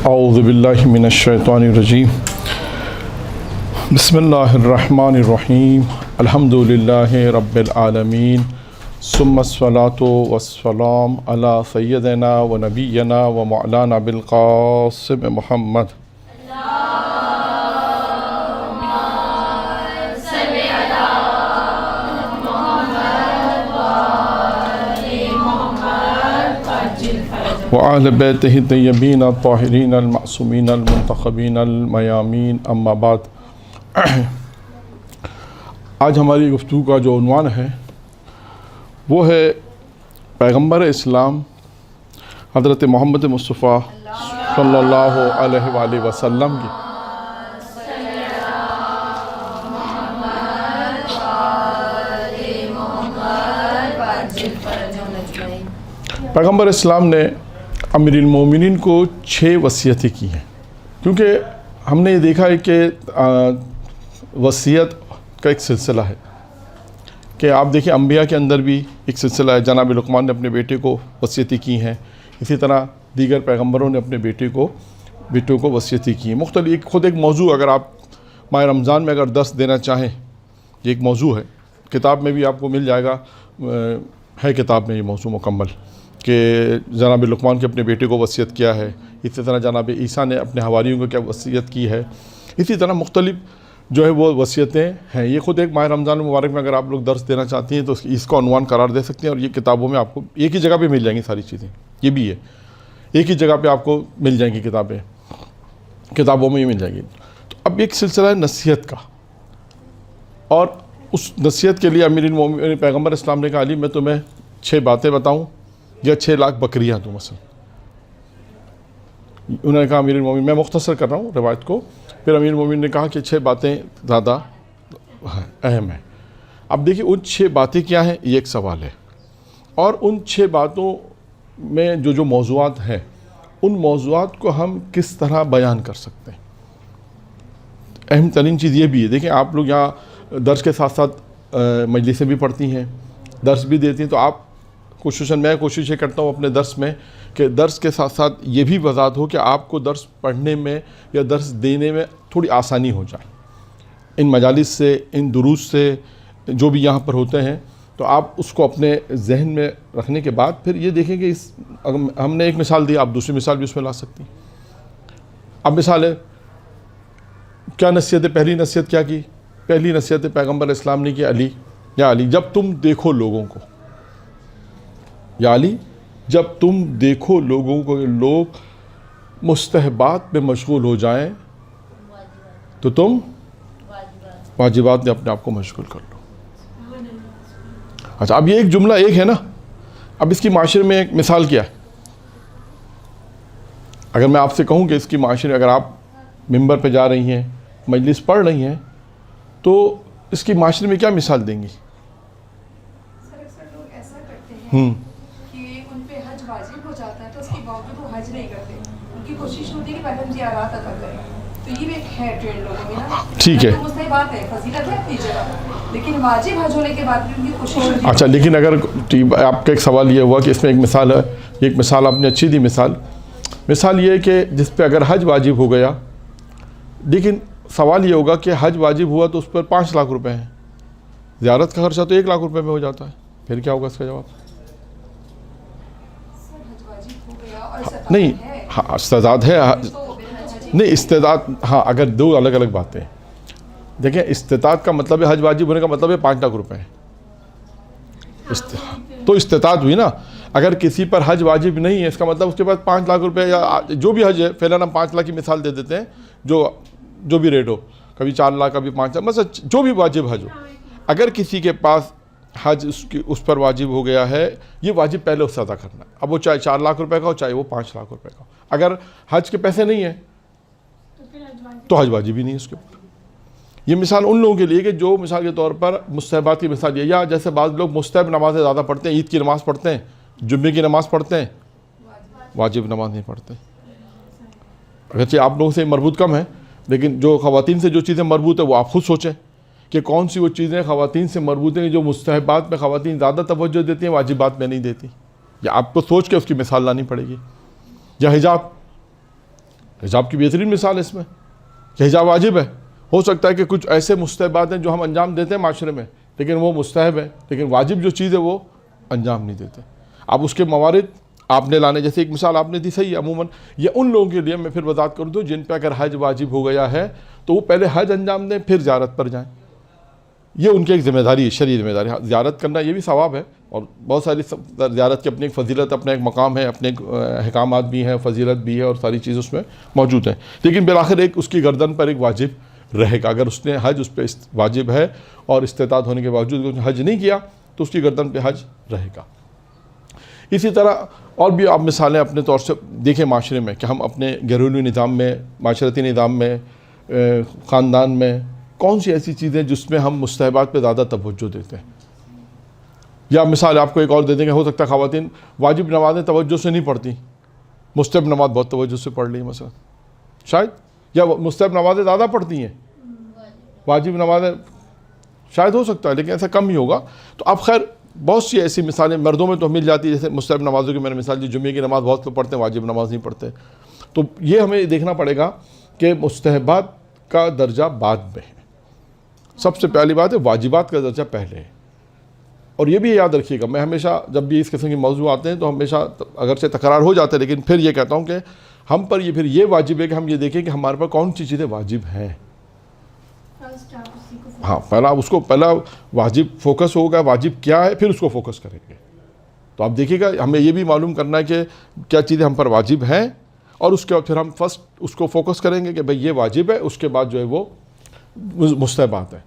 اعوذ باللہ من الشیطان الرجیم بسم اللہ الرحمن الرحیم الحمد للہ رب العالمین ثم الصلاۃ والسلام علی سیدنا و نبینا و مولانا بالقاسم محمد وآل بیتہ الطیبین الطاہرین المعصومین المنتخبین المیامین اما بعد۔ آج ہماری گفتگو کا جو عنوان ہے وہ ہے پیغمبر اسلام حضرت محمد مصطفیٰ صلی اللہ علیہ وآلہ وسلم کی پیغمبر اسلام نے امیر المومنین کو 6 وصیتیں کی ہیں، کیونکہ ہم نے یہ دیکھا ہے کہ وصیت کا ایک سلسلہ ہے کہ آپ دیکھیں انبیاء کے اندر بھی ایک سلسلہ ہے۔ جناب لقمان نے اپنے بیٹے کو وصیتیں کی ہیں، اسی طرح دیگر پیغمبروں نے اپنے بیٹوں کو وصیتیں کی ہیں۔ مختلف خود ایک موضوع، اگر آپ ماہ رمضان میں اگر درس دینا چاہیں، یہ ایک موضوع ہے، کتاب میں بھی آپ کو مل جائے گا، ہے کتاب میں یہ موضوع مکمل کہ جناب لقمان کے اپنے بیٹے کو وصیت کیا ہے، اسی طرح جناب عیسیٰ نے اپنے حواریوں کو کیا وصیت کی ہے، اسی طرح مختلف جو ہے وہ وصیتیں ہیں۔ یہ خود ایک ماہ رمضان مبارک میں اگر آپ لوگ درس دینا چاہتی ہیں تو اس کو عنوان قرار دے سکتے ہیں، اور یہ کتابوں میں آپ کو ایک ہی جگہ پہ مل جائیں گی ساری چیزیں، یہ بھی ہے ایک ہی جگہ پہ آپ کو مل جائیں گی کتابوں میں یہ مل جائیں گی۔ تو اب ایک سلسلہ ہے نصیحت کا، اور اس نصیحت کے لیے امیر المومنین پیغمبر اسلام نے کہا علی میں تمہیں 6 باتیں بتاؤں یا 6 لاکھ بکریاں دوں مثلا۔ انہوں نے کہا امیر المومنین، میں مختصر کر رہا ہوں روایت کو، پھر امیر المومنین نے کہا کہ 6 باتیں زیادہ اہم ہیں۔ اب دیکھیں ان 6 باتیں کیا ہیں، یہ ایک سوال ہے، اور ان 6 باتوں میں جو موضوعات ہیں ان موضوعات کو ہم کس طرح بیان کر سکتے ہیں۔ اہم ترین چیز یہ بھی ہے، دیکھیں آپ لوگ یہاں درس کے ساتھ ساتھ مجلسیں بھی پڑھتی ہیں، درس بھی دیتی ہیں، تو آپ میں کوشش یہ کرتا ہوں اپنے درس میں کہ درس کے ساتھ ساتھ یہ بھی وضاحت ہو کہ آپ کو درس پڑھنے میں یا درس دینے میں تھوڑی آسانی ہو جائے۔ ان مجالس سے، ان دروس سے جو بھی یہاں پر ہوتے ہیں، تو آپ اس کو اپنے ذہن میں رکھنے کے بعد پھر یہ دیکھیں کہ ہم نے ایک مثال دی، آپ دوسری مثال بھی اس میں لا سکتی ہیں۔ اب مثال ہے، کیا نصیحت ہے؟ پہلی نصیحت کیا کی؟ پہلی نصیحت پیغمبر اسلام نے کی علی، یا علی جب تم دیکھو لوگوں کو، یا علی جب تم دیکھو لوگوں کو لوگ مستحبات میں مشغول ہو جائیں تو تم واجبات میں اپنے آپ کو مشغول کر لو۔ اچھا، اب یہ ایک جملہ ایک ہے نا، اب اس کی معاشرے میں ایک مثال کیا ہے؟ اگر میں آپ سے کہوں کہ اس کی معاشرے، اگر آپ ممبر پہ جا رہی ہیں، مجلس پڑھ رہی ہیں، تو اس کی معاشرے میں کیا مثال دیں گی؟ سر اکثر لوگ ایسا کرتے ہیں کہ ان پہ حج واجب ہو جاتا ہے تو اس کے باوجود وہ حج نہیں کرتے، ان کی کوشش ہوتی ہے کہ پہلے ہم زیارات ادا کریں، تو یہ بھی ایک ہے ٹرینڈ لوگوں میں نا۔ ٹھیک ہے، مستحبات ہے، فضیلت ہے اپنی جگہ، لیکن واجب حج ہونے کے بعد بھی ان کی کوشش ہوتی ہے۔ اچھا، لیکن اگر آپ کا ایک سوال یہ ہوا کہ اس میں ایک مثال ہے، ایک مثال آپ نے اچھی دی مثال یہ ہے کہ جس پہ اگر حج واجب ہو گیا، لیکن سوال یہ ہوگا کہ حج واجب ہوا تو اس پر 5 لاکھ روپے ہیں، زیارت کا خرچہ تو 1 لاکھ روپے میں ہو جاتا ہے، پھر کیا ہوگا اس کا جواب؟ نہیں، ہاں استعداد ہے، نہیں استعداد، ہاں اگر 2 الگ الگ باتیں ہیں۔ دیکھیں استطاعت کا مطلب ہے، حج واجب ہونے کا مطلب ہے 5 لاکھ روپے ہیں، تو استطاعت ہوئی نا۔ اگر کسی پر حج واجب نہیں ہے، اس کا مطلب اس کے پاس 5 لاکھ روپے یا جو بھی حج ہے، فیلن ہم 5 لاکھ کی مثال دے دیتے ہیں، جو بھی ریٹ ہو، کبھی 4 لاکھ کبھی 5 لاکھ، مثلا جو بھی واجب حج ہو، اگر کسی کے پاس حج اس پر واجب ہو گیا ہے، یہ واجب پہلے اس سے ادا کرنا ہے، اب وہ چاہے 4 لاکھ روپے کا ہو، چاہے وہ 5 لاکھ روپے کا ہو۔ اگر حج کے پیسے نہیں ہیں تو حج واجب ہی نہیں ہے اس کے اوپر۔ یہ مثال ان لوگوں کے لیے کہ جو مثال کے طور پر مستحبات کی مثال یہ، یا جیسے بعض لوگ مستحب نمازیں زیادہ پڑھتے ہیں، عید کی نماز پڑھتے ہیں، جمعے کی نماز پڑھتے ہیں، واجب نماز نہیں پڑھتے۔ اگرچہ آپ لوگوں سے مربوط کم ہے، لیکن جو خواتین سے جو چیزیں مربوط ہیں وہ آپ خود سوچیں کہ کون سی وہ چیزیں خواتین سے مربوط ہیں جو مستحبات میں خواتین زیادہ توجہ دیتی ہیں، واجبات میں نہیں دیتی، یا آپ کو سوچ کے اس کی مثال لانی پڑے گی۔ یا حجاب، حجاب کی بہترین مثال ہے اس میں کہ حجاب واجب ہے. ہو سکتا ہے کہ کچھ ایسے مستحبات ہیں جو ہم انجام دیتے ہیں معاشرے میں لیکن وہ مستحب ہے, لیکن واجب جو چیز ہے وہ انجام نہیں دیتے. اب اس کے موارد آپ نے لانے, جیسے ایک مثال آپ نے دی صحیح ہے, عموماً یہ ان لوگوں کے لیے میں پھر وضاحت کروں تو جن پہ اگر حج واجب ہو گیا ہے تو وہ پہلے حج انجام دیں پھر زیارت پر جائیں. یہ ان کی ایک ذمہ داری ہے, شرعی ذمہ داری. زیارت کرنا یہ بھی ثواب ہے, اور بہت ساری زیارت کی اپنی ایک فضیلت, اپنا ایک مقام ہے, اپنے احکامات بھی ہیں, فضیلت بھی ہے, اور ساری چیزیں اس میں موجود ہیں. لیکن بالآخر ایک اس کی گردن پر ایک واجب رہے گا. اگر اس نے حج اس پہ واجب ہے اور استطاعت ہونے کے باوجود اس نے حج نہیں کیا تو اس کی گردن پہ حج رہے گا. اسی طرح اور بھی آپ مثالیں اپنے طور سے دیکھیں معاشرے میں کہ ہم اپنے گھریلو نظام میں, معاشرتی نظام میں, خاندان میں کون سی ایسی چیزیں جس میں ہم مستحبات پہ زیادہ توجہ دیتے ہیں. یا مثال آپ کو ایک اور دے دیں کہ ہو سکتا ہے خواتین واجب نمازیں توجہ سے نہیں پڑھتی, مستحب نماز بہت توجہ سے پڑھ لی ہے مثلا شاید, یا مستحب نمازیں زیادہ پڑھتی ہیں, واجب نمازیں شاید ہو سکتا ہے لیکن ایسا کم ہی ہوگا. تو اب خیر بہت سی ایسی مثالیں مردوں میں تو مل جاتی ہے, جیسے مستحب نمازوں کی میں نے مثال دی, جمعے کی نماز بہت لوگ پڑھتے ہیں, واجب نماز نہیں پڑھتے. تو یہ ہمیں دیکھنا پڑے گا کہ مستحبات کا درجہ بعد میں ہے. سب سے پہلی بات ہے واجبات کا درجہ پہلے ہے. اور یہ بھی یاد رکھیے گا, میں ہمیشہ جب بھی اس قسم کے موضوع آتے ہیں تو ہمیشہ اگرچہ تکرار ہو جاتے ہیں لیکن پھر یہ کہتا ہوں کہ ہم پر یہ پھر یہ واجب ہے کہ ہم یہ دیکھیں کہ ہمارے پر کون سی چیزیں واجب ہیں. ہاں پہلا واجب فوکس ہوگا, واجب کیا ہے, پھر اس کو فوکس کریں گے. تو آپ دیکھیے گا ہمیں یہ بھی معلوم کرنا ہے کہ کیا چیزیں ہم پر واجب ہیں, اور اس کے بعد پھر ہم فرسٹ اس کو فوکس کریں گے کہ بھئی یہ واجب ہے, اس کے بعد جو ہے وہ مستحبات ہیں.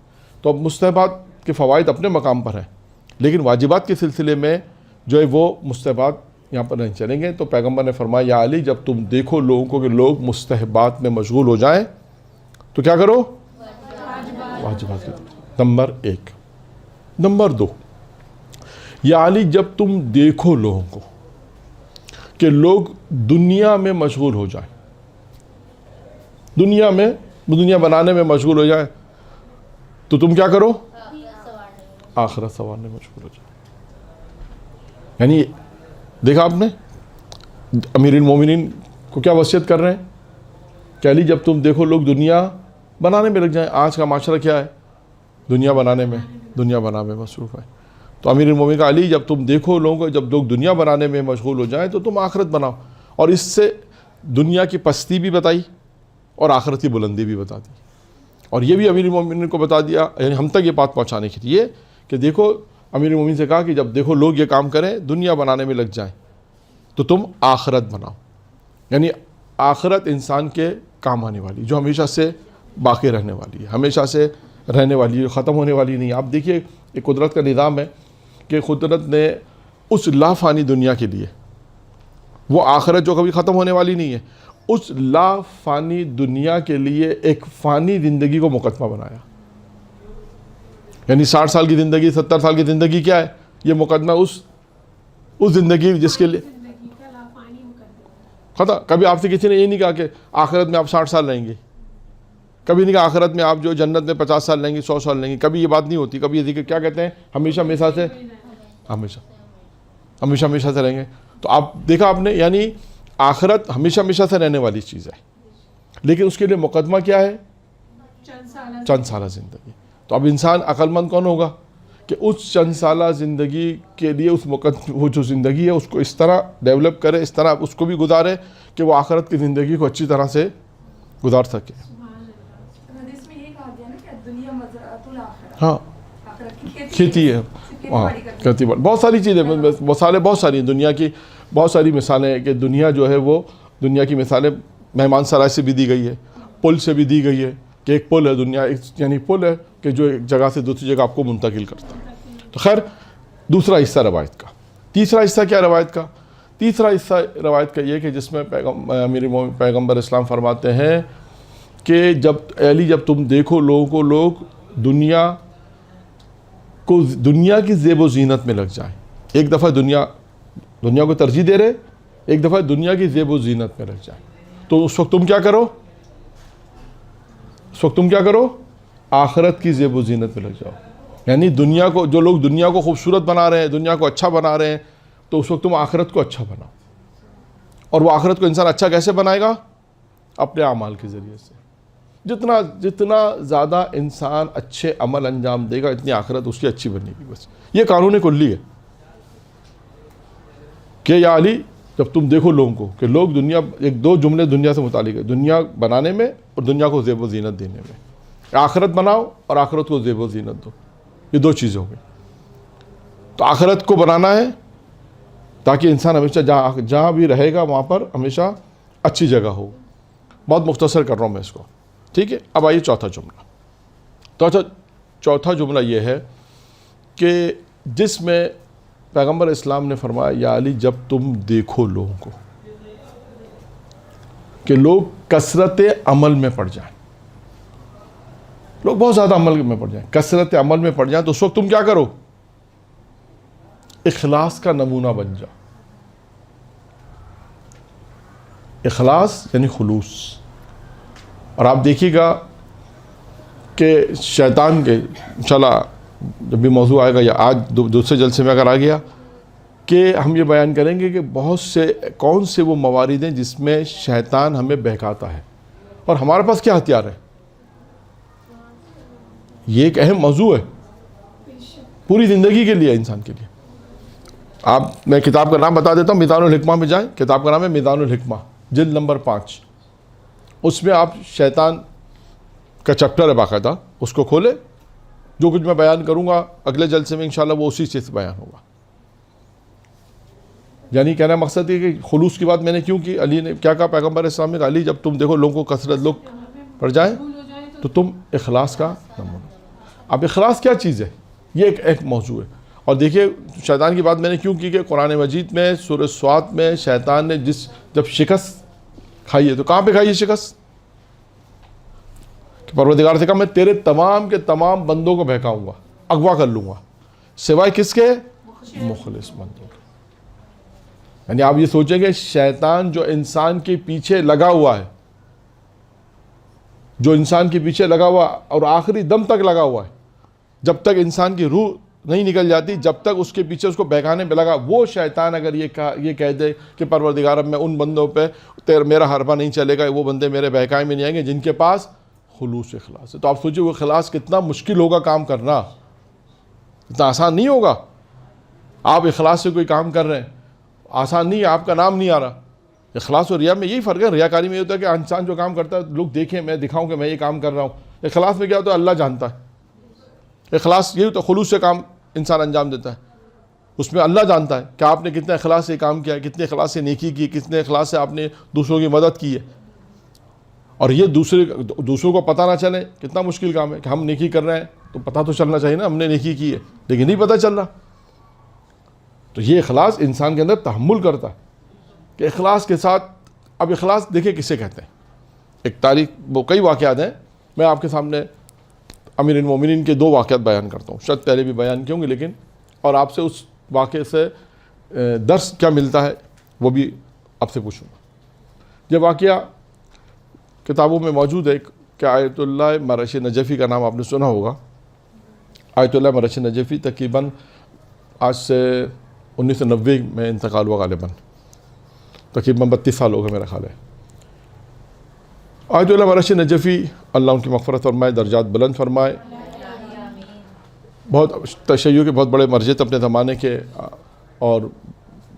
تو اب مستحبات کے فوائد اپنے مقام پر ہیں, لیکن واجبات کے سلسلے میں جو ہے وہ مستحبات یہاں پر نہیں چلیں گے. تو پیغمبر نے فرمایا یا علی جب تم دیکھو لوگوں کو کہ لوگ مستحبات میں مشغول ہو جائیں تو کیا کرو, واجبات. نمبر 1. نمبر 2, یا علی جب تم دیکھو لوگوں کو کہ لوگ دنیا میں مشغول ہو جائیں, دنیا بنانے میں مشغول ہو جائیں تو تم کیا کرو, آخرت سنوارنے میں مشغول ہو جائیں. یعنی دیکھا آپ نے امیر المومنین کو کیا وصیت کر رہے ہیں کہ علی جب تم دیکھو لوگ دنیا بنانے میں لگ جائیں. آج کا معاشرہ کیا ہے, دنیا بنانے میں مصروف ہے. تو امیر المومنین کا علی جب تم دیکھو لوگوں کو جب لوگ دنیا بنانے میں مشغول ہو جائیں تو تم آخرت بناؤ. اور اس سے دنیا کی پستی بھی بتائی اور آخرت کی بلندی بھی بتا دی. اور یہ بھی امیر المومنین کو بتا دیا, یعنی ہم تک یہ بات پہنچانے کے لیے کہ دیکھو امیر المومنین سے کہا کہ جب دیکھو لوگ یہ کام کریں دنیا بنانے میں لگ جائیں تو تم آخرت بناؤ. یعنی آخرت انسان کے کام آنے والی, جو ہمیشہ سے باقی رہنے والی ہے, ہمیشہ سے رہنے والی ہے, ختم ہونے والی نہیں. آپ دیکھیے ایک قدرت کا نظام ہے کہ قدرت نے اس لافانی دنیا کے لیے, وہ آخرت جو کبھی ختم ہونے والی نہیں ہے, اس لافانی دنیا کے لیے ایک فانی زندگی کو مقدمہ بنایا. یعنی 60 سال کی زندگی, 70 سال کی زندگی کیا ہے, یہ مقدمہ اس زندگی جس کے لیے ختم. کبھی آپ سے کسی نے یہ نہیں کہا کہ آخرت میں آپ 60 سال رہیں گے, کبھی نہیں کہا آخرت میں آپ جو جنت میں 50 سال رہیں گے, 100 سال رہیں گے. کبھی یہ بات نہیں ہوتی. کبھی یہ ذکر کیا کہتے ہیں, ہمیشہ سے رہیں گے. تو آپ دیکھا آپ نے, یعنی آخرت ہمیشہ سے رہنے والی چیز ہے, لیکن اس کے لیے مقدمہ کیا ہے, چند سالہ زندگی. تو اب انسان عقل مند کون ہوگا کہ اس چند سالہ زندگی کے لیے وہ جو زندگی ہے اس کو اس طرح ڈیولپ کرے, اس طرح اس کو بھی گزارے کہ وہ آخرت کی زندگی کو اچھی طرح سے گزار سکے. ہاں کھیتی ہے, ہاں کھیتی باڑی, بہت ساری چیزیں, مثالیں بہت ساری ہیں دنیا کی, بہت ساری مثالیں ہیں کہ دنیا جو ہے وہ دنیا کی مثالیں مہمان سرائے سے بھی دی گئی ہے, پل سے بھی دی گئی ہے کہ ایک پل ہے دنیا, یعنی پل ہے کہ جو ایک جگہ سے دوسری جگہ آپ کو منتقل کرتا ہے. تو خیر دوسرا حصہ روایت کا. تیسرا حصہ کیا روایت کا, تیسرا حصہ روایت کا یہ کہ جس میں پیغمبر اسلام فرماتے ہیں کہ جب تم دیکھو لوگوں کو لوگ دنیا کی زیب و زینت میں لگ جائیں. ایک دفعہ دنیا کو ترجیح دے رہے, ایک دفعہ دنیا کی زیب و زینت میں لگ جائیں تو اس وقت تم کیا کرو, آخرت کی زیب و زینت میں لگ جاؤ. یعنی جو لوگ دنیا کو خوبصورت بنا رہے ہیں, دنیا کو اچھا بنا رہے ہیں, تو اس وقت تم آخرت کو اچھا بناؤ. اور وہ آخرت کو انسان اچھا کیسے بنائے گا, اپنے اعمال کے ذریعے سے. جتنا زیادہ انسان اچھے عمل انجام دے گا اتنی آخرت اس کی اچھی بنے گی. بس یہ قانون کلی ہے کہ یا علی جب تم دیکھو لوگوں کو کہ لوگ دنیا، ایک دو جملے دنیا سے متعلق ہے، دنیا بنانے میں اور دنیا کو زیب و زینت دینے میں. آخرت بناؤ اور آخرت کو زیب و زینت دو، یہ دو چیزیں ہو گئی. تو آخرت کو بنانا ہے تاکہ انسان ہمیشہ جہاں بھی رہے گا وہاں پر ہمیشہ اچھی جگہ ہو. بہت مختصر کر رہا ہوں میں اس کو، ٹھیک ہے. اب آئیے چوتھا جملہ. چوتھا جملہ یہ ہے کہ جس میں پیغمبر اسلام نے فرمایا یا علی جب تم دیکھو لوگوں کو کہ لوگ کثرت عمل میں پڑ جائیں، لوگ بہت زیادہ عمل میں پڑ جائیں، کثرت عمل میں پڑ جائیں، تو اس وقت تم کیا کرو؟ اخلاص کا نمونہ بن جاؤ. اخلاص یعنی خلوص. اور آپ دیکھیے گا کہ شیطان کے انشاءاللہ جب بھی موضوع آئے گا یا آج دوسرے جلسے میں اگر آ گیا کہ ہم یہ بیان کریں گے کہ بہت سے کون سے وہ موارد ہیں جس میں شیطان ہمیں بہکاتا ہے اور ہمارے پاس کیا ہتھیار ہے. یہ ایک اہم موضوع ہے پوری زندگی کے لیے، انسان کے لیے. میں کتاب کا نام بتا دیتا ہوں، میزان الحکمہ میں جائیں. کتاب کا نام ہے میزان الحکمہ، جلد نمبر 5. اس میں آپ شیطان کا چیپٹر ہے باقاعدہ، اس کو کھولے. جو کچھ میں بیان کروں گا اگلے جلسے میں انشاءاللہ وہ اسی چیز سے بیان ہوگا. یعنی کہنا مقصد یہ کہ خلوص کی بات میں نے کیوں کی؟ علی نے کیا کہا؟ پیغمبر اسلام نے کہا علی جب تم دیکھو لوگوں کو کثرت لوگ پڑ جائیں تو تم اخلاص کا نمونہ. اب اخلاص کیا چیز ہے؟ یہ ایک موضوع ہے. اور دیکھیے شیطان کی بات میں نے کیوں کی کہ قرآن مجید میں سورہ صاد میں شیطان نے جب شکست کھائی ہے تو کہاں پہ کھائی ہے شکست؟ کہ پروردگار سے کہا میں تیرے تمام کے تمام بندوں کو بہکاؤں گا، اغوا کر لوں گا، سوائے کس کے؟ مخلص بندوں کے. یعنی آپ یہ سوچیں کہ شیطان جو انسان کے پیچھے لگا ہوا ہے، جو انسان کے پیچھے لگا ہوا اور آخری دم تک لگا ہوا ہے، جب تک انسان کی روح نہیں نکل جاتی جب تک اس کے پیچھے اس کو بہکانے پہ لگا، وہ شیطان اگر یہ کہہ دے کہ پروردگار اب میں ان بندوں پہ میرا حربہ نہیں چلے گا، وہ بندے میرے بہکائے میں نہیں آئیں گے جن کے پاس خلوص اخلاص ہے. تو آپ سوچیں وہ اخلاص کتنا مشکل ہوگا کام کرنا، اتنا آسان نہیں ہوگا. آپ اخلاص سے کوئی کام کر رہے ہیں، آسان نہیں ہے، آپ کا نام نہیں آ رہا. اخلاص اور ریا میں یہی فرق ہے. ریاکاری میں یہ ہوتا ہے کہ انسان جو کام کرتا ہے لوگ دیکھیں، میں دکھاؤں کہ میں یہ کام کر رہا ہوں. اخلاص میں کیا ہوتا ہے؟ اللہ جانتا ہے. اخلاص یہی ہوتا ہے، خلوص سے کام انسان انجام دیتا ہے. اس میں اللہ جانتا ہے کہ آپ نے کتنے اخلاص سے کام کیا ہے، کتنے اخلاص سے نیکی کی، کتنے اخلاص سے آپ نے دوسروں کی مدد کی ہے. اور یہ دوسروں کو پتہ نہ چلے کتنا مشکل کام ہے کہ ہم نیکی کر رہے ہیں تو پتہ تو چلنا چاہیے نا ہم نے نیکی کی ہے، لیکن نہیں پتہ چل رہا. تو یہ اخلاص انسان کے اندر تحمل کرتا ہے کہ اخلاص کے ساتھ. اب اخلاص دیکھیں کسے کہتے ہیں. ایک تاریخ وہ کئی واقعات ہیں، میں آپ کے سامنے امیر المومنین کے 2 واقعات بیان کرتا ہوں، شاید پہلے بھی بیان کیے ہوں گے لیکن اور آپ سے اس واقعے سے درس کیا ملتا ہے وہ بھی آپ سے پوچھوں گا. یہ واقعہ کتابوں میں موجود ہے کہ آیت اللہ مرش نجفی کا نام آپ نے سنا ہوگا. آیت اللہ مرش نجفی تقریباً آج سے 1990 میں انتقال ہوا غالباً، تقریباً 32 سال ہو گئے میرا خیال ہے. آیت اللہ مرش نجفی اللہ ان کی مغفرت فرمائے، درجات بلند فرمائے. بہت تشیع کے بہت بڑے مرجع اپنے زمانے کے اور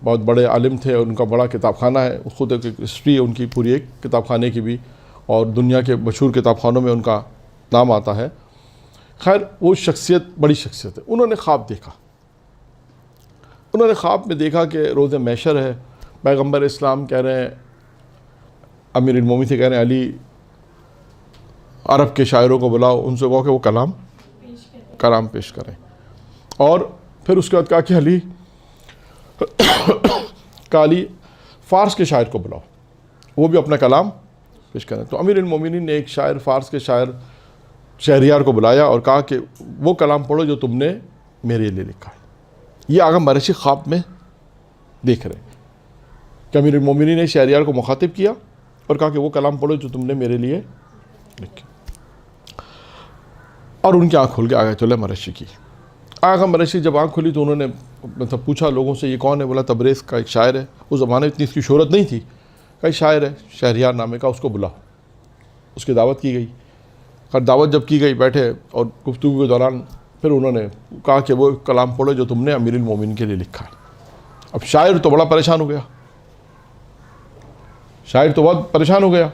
بہت بڑے عالم تھے. ان کا بڑا کتاب خانہ ہے، خود ایک ہسٹری ہے ان کی پوری ایک کتاب خانے کی بھی، اور دنیا کے مشہور کتاب خانوں میں ان کا نام آتا ہے. خیر وہ شخصیت بڑی شخصیت ہے. انہوں نے خواب دیکھا. انہوں نے خواب میں دیکھا کہ روز محشر ہے، پیغمبر اسلام کہہ رہے ہیں امیر المومنین سے، کہہ رہے ہیں علی عرب کے شاعروں کو بلاؤ، ان سے کہو کہ وہ کلام پیش کریں. اور پھر اس کے بعد کہا کہ علی فارس کے شاعر کو بلاؤ، وہ بھی اپنا کلام پیش کریں. تو امیر المومنین نے ایک شاعر، فارس کے شاعر شہریار کو بلایا اور کہا کہ وہ کلام پڑھو جو تم نے میرے لیے لکھا ہے. یہ آغا مرشی خواب میں دیکھ رہے کہ امیر المومنین نے شہریار کو مخاطب کیا اور کہا کہ وہ کلام پڑھو جو تم نے میرے لیے لکھا. اور ان کی آنکھ کھل گئی آیت اللہ مرشی کی. آغا مرشی جب آنکھ کھلی تو انہوں نے مطلب پوچھا لوگوں سے یہ کون ہے؟ بولا تبریز کا ایک شاعر ہے. اس زمانے میں اتنی اس کی شہرت نہیں تھی. کئی شاعر ہے شہریار نامے کا، اس کو بلاؤ. اس کی دعوت کی گئی. اور دعوت جب کی گئی بیٹھے اور گفتگو کے دوران پھر انہوں نے کہا کہ وہ کلام پڑھو جو تم نے امیر المومنین کے لیے لکھا ہے. اب شاعر تو بڑا پریشان ہو گیا, شاعر تو بہت پریشان ہو گیا.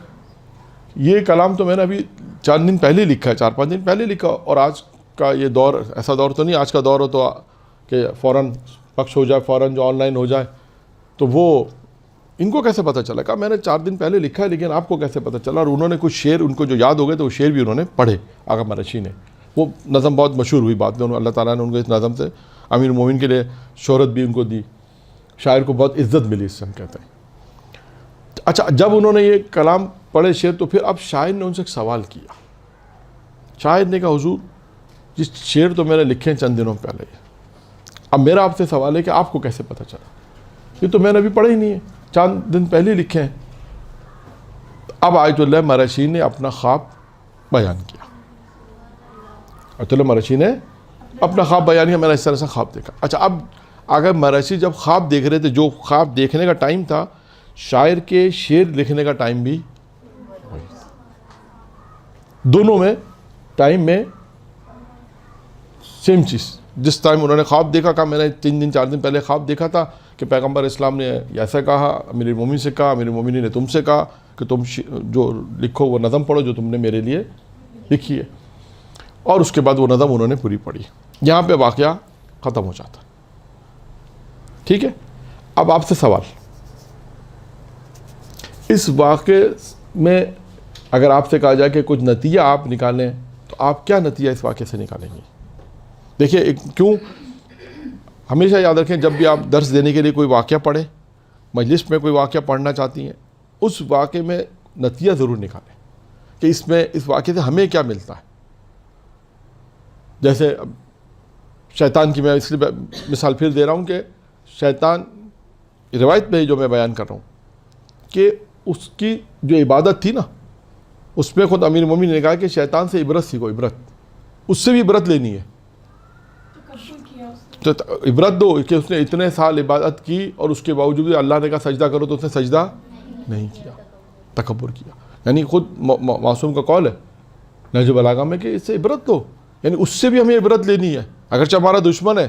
یہ کلام تو میں نے ابھی 4 دن پہلے لکھا ہے, 4-5 دن پہلے لکھا, اور آج کا یہ دور ایسا دور تو نہیں, آج کا دور ہو تو کہ فوراً پخش ہو جائے, فوراً جو آن لائن ہو جائے. تو وہ ان کو کیسے پتہ چلا؟ کہا میں نے 4 دن پہلے لکھا ہے لیکن آپ کو کیسے پتہ چلا؟ اور انہوں نے کچھ شعر ان کو جو یاد ہو گئے تو وہ شعر بھی انہوں نے پڑھے آقا مرشی نے. وہ نظم بہت مشہور ہوئی بعد میں, اللہ تعالیٰ نے ان کو اس نظم سے امیر المومنین کے لیے شہرت بھی ان کو دی, شاعر کو بہت عزت ملی اس سے ہم کہتے ہیں. اچھا, جب انہوں نے یہ کلام پڑھے شعر تو پھر اب شاعر نے ان سے ایک سوال کیا. شاعر نے کہا حضور یہ شعر تو میں نے لکھے ہیں چند دنوں پہلے, اب میرا آپ سے سوال ہے کہ آپ کو کیسے پتہ چلا؟ یہ تو میں نے ابھی پڑھا ہی نہیں ہے, 4 دن پہلے لکھے ہیں. اب آیت اللہ مرشی نے اپنا خواب بیان کیا. آیت اللہ مرشی نے اپنا خواب بیان کیا, میں نے اس طرح سے خواب دیکھا. اچھا, اب اگر مرشی جب خواب دیکھ رہے تھے, جو خواب دیکھنے کا ٹائم تھا شاعر کے شعر لکھنے کا ٹائم بھی, دونوں میں ٹائم میں سیم چیز. جس ٹائم انہوں نے خواب دیکھا, کہا میں نے 3 دن 4 دن پہلے خواب دیکھا تھا کہ پیغمبر اسلام نے ایسا کہا, امیر المومنین سے کہا, امیر المومنین نے تم سے کہا کہ تم جو لکھو وہ نظم پڑھو جو تم نے میرے لیے لکھی ہے. اور اس کے بعد وہ نظم انہوں نے پوری پڑھی. یہاں پہ واقعہ ختم ہو جاتا. ٹھیک ہے, اب آپ سے سوال, اس واقعے میں اگر آپ سے کہا جائے کہ کچھ نتیجہ آپ نکالیں تو آپ کیا نتیجہ اس واقعے سے نکالیں گے؟ دیکھیے کیوں, ہمیشہ یاد رکھیں جب بھی آپ درس دینے کے لیے کوئی واقعہ پڑھیں, مجلس میں کوئی واقعہ پڑھنا چاہتی ہیں, اس واقعے میں نتیجہ ضرور نکالیں کہ اس واقعے سے ہمیں کیا ملتا ہے. جیسے شیطان کی میں اس لیے مثال پھر دے رہا ہوں کہ شیطان روایت میں جو میں بیان کر رہا ہوں کہ اس کی جو عبادت تھی نا, اس میں خود امیر المومنین نے کہا کہ شیطان سے عبرت سیکھو, عبرت, اس سے بھی عبرت لینی ہے. تو عبرت دو کہ اس نے اتنے سال عبادت کی اور اس کے باوجود اللہ نے کہا سجدہ کرو تو اس نے سجدہ نہیں کیا, تکبر کیا. یعنی خود معصوم کا قول ہے نہج البلاغہ میں کہ اس سے عبرت دو, یعنی اس سے بھی ہمیں عبرت لینی ہے اگرچہ ہمارا دشمن ہے.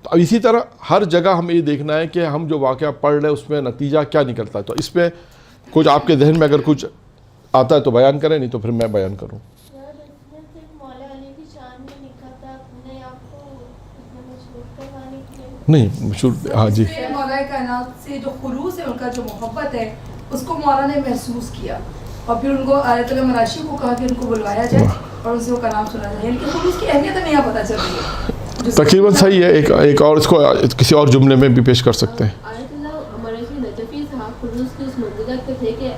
تو اب اسی طرح ہر جگہ ہمیں یہ دیکھنا ہے کہ ہم جو واقعہ پڑھ رہے ہیں اس میں نتیجہ کیا نکلتا ہے. تو اس پہ کچھ آپ کے ذہن میں اگر کچھ آتا ہے تو بیان کریں, نہیں تو پھر میں بیان کروں. نہیں مشہور, ہاں جی, مولا کائنات سے جو خلوص ہے, ان کا جو محبت ہے, اس کو مولا نے محسوس کیا اور پھر ان کو آیت اللہ مراشی کو کہا کہ ان کو بلوایا جائے اور ان سے وہ کلام سنا جائے. ان کے خلوص کی اہمیت ہمیں یہاں پتہ چل رہی ہے. تقریباً صحیح ہے. ایک اور اس کو کسی اور جملے میں بھی پیش کر سکتے ہیں. آیت اللہ مراشی نجفی صاحب خلوص کی اس منزلت پہ تھے کہ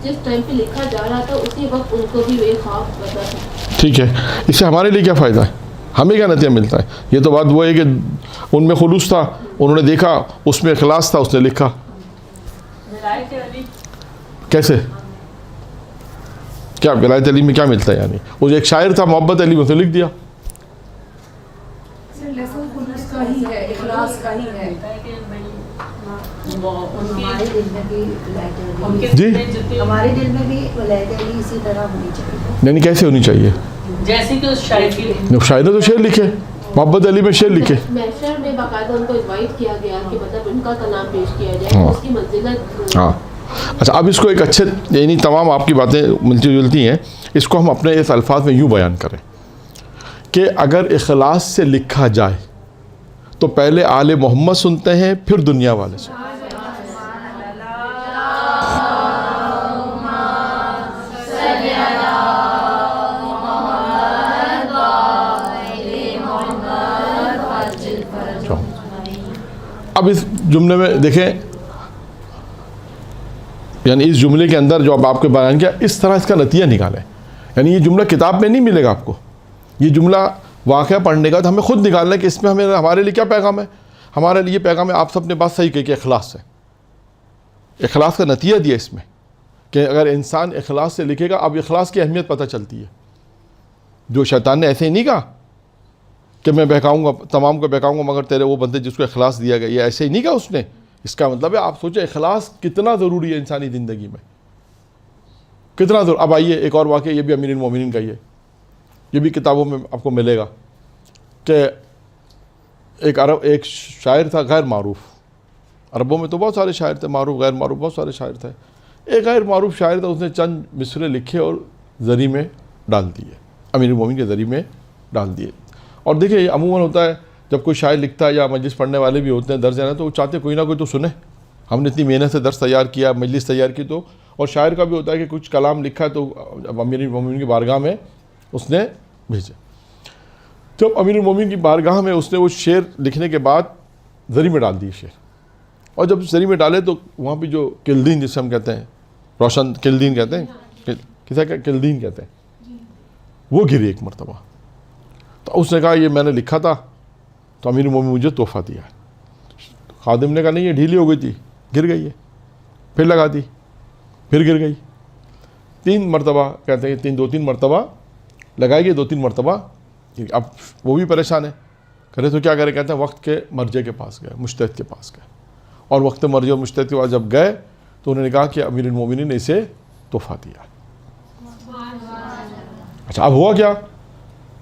جس ٹائم پہ لکھا جا رہا تھا اسی وقت ان کو بھی وہ خواب پتا تھا. ٹھیک ہے, اس سے ہمارے لیے کیا فائدہ ہے, ہمیں کیا نتیجہ ملتا ہے؟ یہ تو بات وہ ہے کہ ان میں خلوص تھا, انہوں نے دیکھا, اس میں اخلاص تھا, اس نے لکھا. کیسے, کیا ولایت علی میں کیا ملتا ہے؟ یعنی وہ ایک شاعر تھا, محبت علی میں اسے لکھ دیا. خلوص کا ہی ہے, اخلاص کا ہی ہے. جی, ہمارے دل میں بھی ولایت علی اسی طرح ہونی چاہیے. یعنی کیسے ہونی چاہیے؟ جیسے کہ اس شاعر کی شاعر نے تو شعر لکھے, محبت علی میں شعر لکھے. محشر میں باقاعدہ ان کو انوائٹ کیا گیا کہ مطلب ان کا کلام پیش کیا جائے, اس کی منزلت. ہاں, اچھا, اب اس کو ایک اچھے, یعنی تمام آپ کی باتیں ملتی جلتی ہیں, اس کو ہم اپنے اس الفاظ میں یوں بیان کریں کہ اگر اخلاص سے لکھا جائے تو پہلے آل محمد سنتے ہیں, پھر دنیا والے سنتے ہیں. اب اس جملے میں دیکھیں, یعنی اس جملے کے اندر جو اب آپ کے بیان کیا, اس طرح اس کا نتیجہ نکالیں. یعنی یہ جملہ کتاب میں نہیں ملے گا آپ کو, یہ جملہ واقعہ پڑھنے کا تو ہمیں خود نکالنا ہے کہ اس میں ہمارے لیے کیا پیغام ہے. ہمارے لیے پیغام ہے, آپ سب نے بات صحیح کہی کہ اخلاص ہے. اخلاص کا نتیجہ دیا اس میں کہ اگر انسان اخلاص سے لکھے گا, اب اخلاص کی اہمیت پتہ چلتی ہے. جو شیطان نے ایسے ہی نہیں کہا کہ میں بہکاؤں گا, تمام کو بہکاؤں گا مگر تیرے وہ بندے جس کو اخلاص دیا گیا, یہ ایسے ہی نہیں کہا اس نے. اس کا مطلب ہے آپ سوچیں اخلاص کتنا ضروری ہے انسانی زندگی میں. کتنا دور. اب آئیے ایک اور واقعہ, یہ بھی امیر المومنین کا ہی ہے, یہ بھی کتابوں میں آپ کو ملے گا کہ ایک شاعر تھا غیر معروف. عربوں میں تو بہت سارے شاعر تھے, معروف غیر معروف بہت سارے شاعر تھے. ایک غیر معروف شاعر تھا, اس نے چند مصرے لکھے اور زری میں ڈال دیے, امیر المومنین کے زری میں ڈال دیے. اور دیکھیں یہ عموماً ہوتا ہے جب کوئی شاعر لکھتا ہے یا مجلس پڑھنے والے بھی ہوتے ہیں درس دینا, تو وہ چاہتے کوئی نہ کوئی تو سنے. ہم نے اتنی محنت سے درس تیار کیا, مجلس تیار کی, تو اور شاعر کا بھی ہوتا ہے کہ کچھ کلام لکھا ہے تو امیر المومنین کی بارگاہ میں اس نے بھیجے. جب امیر المومنین کی بارگاہ میں اس نے وہ شعر لکھنے کے بعد زری میں ڈال دیے شعر, اور جب زری میں ڈالے تو وہاں پہ جو کلدین جسے ہم کہتے ہیں, روشن کلدین کہتے ہیں, کسے کلدین کہتے ہیں, وہ گری ایک مرتبہ. تو اس نے کہا یہ میں نے لکھا تھا تو امیر المومنین مجھے تحفہ دیا ہے. خادم نے کہا نہیں یہ ڈھیلی ہو گئی تھی, گر گئی ہے, پھر لگا دی, پھر گر گئی. 3 مرتبہ کہتے ہیں, 2-3 مرتبہ لگائی گئی, 2-3 مرتبہ. اب وہ بھی پریشان ہے, کرے تو کیا کرے, کہتے ہیں وقت کے مرجع کے پاس گئے, مجتہد کے پاس گئے, اور وقت مرجع و مجتہد کے پاس جب گئے تو انہوں نے کہا کہ امیر المومنین نے اسے تحفہ دیا. اچھا اب ہوا کیا,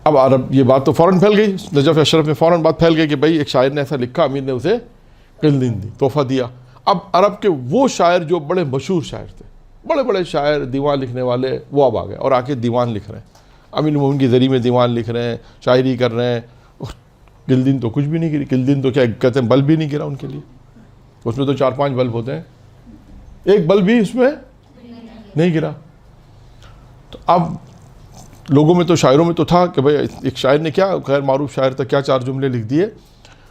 اب عرب یہ بات تو فوراً پھیل گئی, نجف اشرف میں فوراً بات پھیل گئی کہ بھائی ایک شاعر نے ایسا لکھا, امیر نے اسے کلدین دی, تحفہ دیا. اب عرب کے وہ شاعر جو بڑے مشہور شاعر تھے, بڑے بڑے شاعر, دیوان لکھنے والے, وہ اب آ گئے اور آ کے دیوان لکھ رہے ہیں, امیر المومنین کے ذریعے میں دیوان لکھ رہے ہیں, شاعری کر رہے ہیں. کلدین تو کچھ بھی نہیں گری, کلدین تو کیا کہتے ہیں بلب بھی نہیں گرا ان کے لیے. اس میں تو 4-5 بلب ہوتے ہیں, ایک بلب بھی اس میں نہیں گرا. تو اب لوگوں میں تو, شاعروں میں تو تھا کہ بھائی ایک شاعر نے کیا, غیر معروف شاعر تھا, کیا 4 جملے لکھ دیے.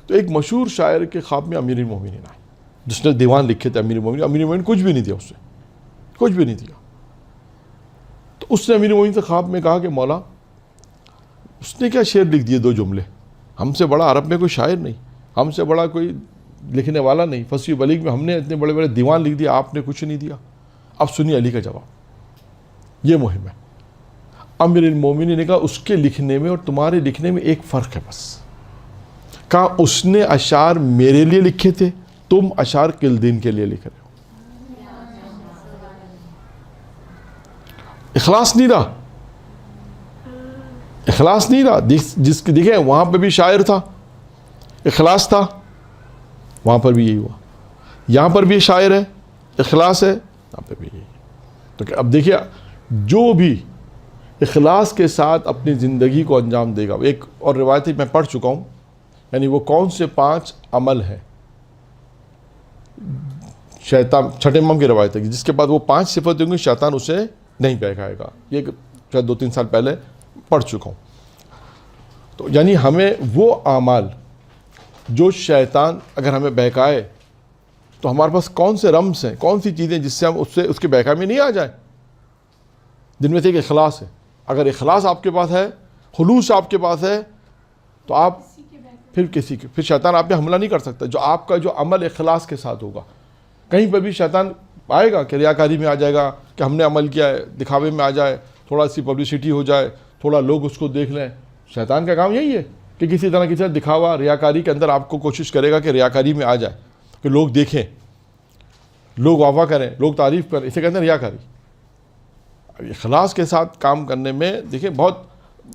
تو ایک مشہور شاعر کے خواب میں امیر المومنین آئے, جس نے دیوان لکھے تھے امیر المومنین. امیر المومنین کچھ بھی نہیں دیا, اسے کچھ بھی نہیں دیا. تو اس نے امیر المومنین سے خواب میں کہا کہ مولا اس نے کیا شعر لکھ دیے 2 جملے, ہم سے بڑا عرب میں کوئی شاعر نہیں, ہم سے بڑا کوئی لکھنے والا نہیں, فصیح و بلیغ میں ہم نے اتنے بڑے بڑے دیوان لکھ دیا, آپ نے کچھ نہیں دیا. اب سنیے علی کا جواب, یہ مہم ہے. امیر المومنین نے کہا اس کے لکھنے میں اور تمہارے لکھنے میں ایک فرق ہے بس. کہا اس نے اشعار میرے لیے لکھے تھے, تم اشعار کلدین کے لیے لکھ رہے ہو. اخلاص نہیں رہا, اخلاص نہیں رہا. جس کی دیکھیں وہاں پہ بھی شاعر تھا, اخلاص تھا, وہاں پر بھی یہی ہوا. یہاں پر بھی شاعر ہے, اخلاص ہے, یہاں پہ بھی یہی. تو اب دیکھیے جو بھی اخلاص کے ساتھ اپنی زندگی کو انجام دے گا. ایک اور روایت میں پڑھ چکا ہوں, یعنی وہ کون سے 5 عمل ہیں, شیطان 6 امام کی روایت ہے, جس کے بعد وہ 5 صفت ہوں گی شیطان اسے نہیں بہکائے گا. یہ شاید 2-3 سال پہلے پڑھ چکا ہوں. تو یعنی ہمیں وہ اعمال جو شیطان اگر ہمیں بہکائے تو ہمارے پاس کون سے رمز ہیں, کون سی چیزیں جس سے ہم اس کے بہکائی میں نہیں آ جائیں, جن میں سے ایک اخلاص ہے. اگر اخلاص آپ کے پاس ہے, خلوص آپ کے پاس ہے, تو آپ پھر شیطان آپ پہ حملہ نہیں کر سکتا. جو آپ کا جو عمل اخلاص کے ساتھ ہوگا, کہیں پر بھی شیطان آئے گا کہ ریاکاری میں آ جائے گا, کہ ہم نے عمل کیا ہے, دکھاوے میں آ جائے, تھوڑا سی پبلسٹی ہو جائے, تھوڑا لوگ اس کو دیکھ لیں. شیطان کا کام یہی ہے کہ کسی طرح دکھاوا, ریاکاری کے اندر آپ کو کوشش کرے گا کہ ریاکاری میں آ جائے, کہ لوگ دیکھیں, لوگ واہ کریں, لوگ تعریف کریں. اسے کہتے ہیں ریاکاری. اخلاص کے ساتھ کام کرنے میں دیکھیں بہت